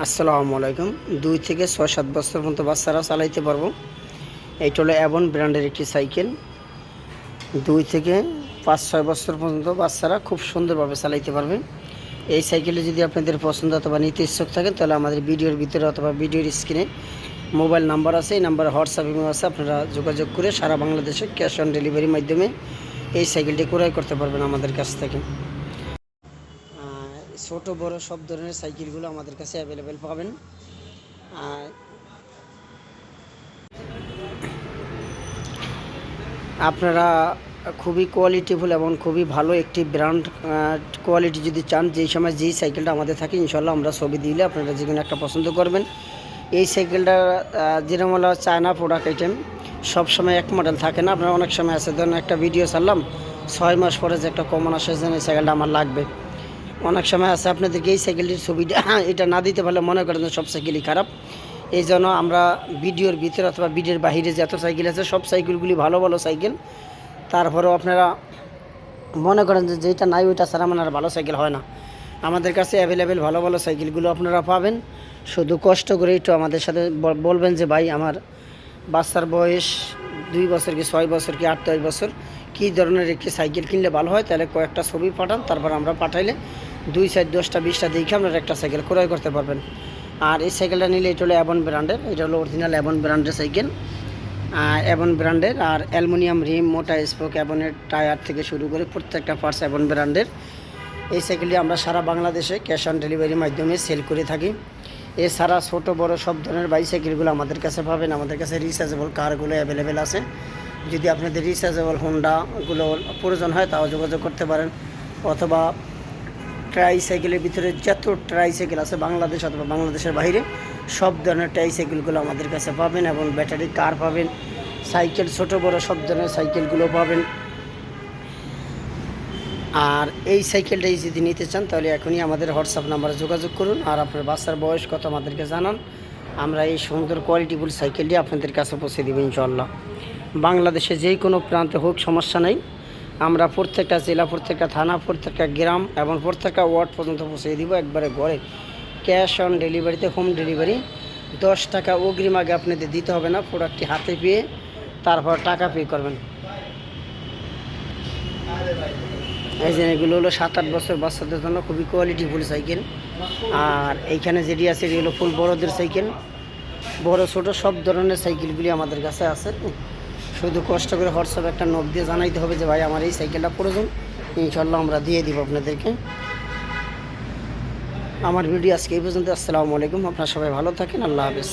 আসসালামু আলাইকুম। 2 থেকে 6-7 বছর পর্যন্ত বাচ্চারা চালাইতে পারবো। এইটা হলো অ্যাভন ব্র্যান্ডের একটি সাইকেল। 2 থেকে 5-6 বছর পর্যন্ত বাচ্চারা খুব সুন্দরভাবে চালাইতে পারবে। এই সাইকেলটি যদি আপনাদের পছন্দ অথবা নিতে ইচ্ছুক থাকেন, তাহলে আমাদের ভিডিওর ভিতরে অথবা ভিডিওর স্ক্রিনে মোবাইল নাম্বার আছে। এই নাম্বারে হোয়াটসঅ্যাপ ইমো আছে। আপনারা যোগাযোগ করে সারা বাংলাদেশে ক্যাশ অন ডেলিভারির মাধ্যমে এই সাইকেলটি ক্রয় করতে পারবেন আমাদের কাছ থেকে। ছোট বড় সব ধরনের সাইকেলগুলো আমাদের কাছে অ্যাভেলেবেল পাবেন। আপনারা খুবই কোয়ালিটিফুল এবং খুবই ভালো একটি ব্র্যান্ড কোয়ালিটি যদি চান, যেই সময় যেই সাইকেলটা আমাদের থাকে ইনশাল্লাহ আমরা ছবি দিলে আপনারা যে কোনো একটা পছন্দ করবেন। এই সাইকেলটা যেরকম হলো চায়না প্রোডাক্ট আইটেম, সবসময় এক মডেল থাকে না। আপনারা অনেক সময় আছে, ধরুন একটা ভিডিও ছাড়লাম 6 মাস পরে যে একটা কমন আসে যেন এই সাইকেলটা আমার লাগবে। অনেক সময় আছে আপনাদেরকে এই সাইকেলটির ছবিটা এটা না দিতে পারলে মনে করেন যে সব সাইকেলই খারাপ। এই জন্য আমরা ভিডিওর ভিতরে অথবা ভিডিওর বাহিরে যত সাইকেল আছে সব সাইকেলগুলি ভালো ভালো সাইকেল। তারপরেও আপনারা মনে করেন যে যেটা নাই ওইটা ছাড়া মানে আর ভালো সাইকেল হয় না। আমাদের কাছে অ্যাভেলেবেল ভালো ভালো সাইকেলগুলো আপনারা পাবেন। শুধু কষ্ট করে একটু আমাদের সাথে বলবেন যে ভাই আমার বাচ্চার বয়স 2 বছর কি 6 বছর কি 8-10 বছর, কী ধরনের একটি সাইকেল কিনলে ভালো হয়, তাহলে কয়েকটা ছবি পাঠান। তারপর আমরা পাঠাইলে 2, 4, 10টা 20টা দেখে আপনারা একটা সাইকেল ক্রয় করতে পারবেন। আর এই সাইকেলটা নিলে এটা হলো অ্যাভন ব্র্যান্ডের, এটা হলো অরিজিনাল অ্যাভন ব্র্যান্ডের সাইকেল। অ্যাভন ব্র্যান্ডের আর অ্যালুমিনিয়াম রিম, মোটা স্পোক, অ্যাভনের টায়ার থেকে শুরু করে প্রত্যেকটা পার্টস অ্যাভন ব্র্যান্ডের। এই সাইকেলটি আমরা সারা বাংলাদেশে ক্যাশ অন ডেলিভারির মাধ্যমে সেল করে থাকি। এছাড়া ছোটো বড় সব ধরনের বাইসাইকেলগুলো আমাদের কাছে পাবেন। আমাদের কাছে রিচার্জেবল কারগুলো অ্যাভেলেবেল আছে। যদি আপনাদের রিচার্জেবল হোন্ডাগুলো প্রয়োজন হয় তাও যোগাযোগ করতে পারেন। অথবা ট্রাইসাইকেলের ভিতরে যত ট্রাইসাইকেল আছে বাংলাদেশ অথবা বাংলাদেশের বাইরে সব ধরনের ট্রাইসাইকেলগুলো আমাদের কাছে পাবেন, এবং ব্যাটারি কার পাবেন, সাইকেল ছোটো বড়ো সব ধরনের সাইকেলগুলো পাবেন। আর এই সাইকেলটাই যদি নিতে চান তাহলে এখনই আমাদের হোয়াটসঅ্যাপ নাম্বারে যোগাযোগ করুন। আর আপনার বাচ্চার বয়স কত আমাদেরকে জানান, আমরা এই সুন্দর কোয়ালিটিফুল সাইকেলটি আপনাদের কাছে পৌঁছে দেবো ইনশাআল্লাহ। বাংলাদেশে যে কোনো প্রান্তে হোক সমস্যা নেই, আমরা প্রত্যেকটা জেলা, প্রত্যেকটা থানা, প্রত্যেকটা গ্রাম এবং প্রত্যেকটা ওয়ার্ড পর্যন্ত পৌঁছে দিব একবারে ঘরে। ক্যাশ অন ডেলিভারিতে, হোম ডেলিভারি। 10 টাকা অগ্রিম আগে আপনাদের দিতে হবে না, প্রোডাক্টটি হাতে পেয়ে তারপর টাকা পে করবেন। এই যে এগুলো হলো 7-8 বছর বাচ্চাদের জন্য খুবই কোয়ালিটিফুল সাইকেল। আর এইখানে যেটি আছে এটি হলো ফুল বড়োদের সাইকেল, বড় ছোট সব ধরনের সাইকেলগুলি আমাদের কাছে আছে। শুধু কষ্ট করে হোয়াটসঅ্যাপে একটা নোট দিয়ে জানাইতে হবে যে ভাই আমার এই সাইকেলটা প্রয়োজন, ইনশাল্লাহ আমরা দিয়ে দিব আপনাদেরকে। আমার ভিডিও আজকে এই পর্যন্ত। আসসালামু আলাইকুম। আপনারা সবাই ভালো থাকেন। আল্লাহ হাফেজ।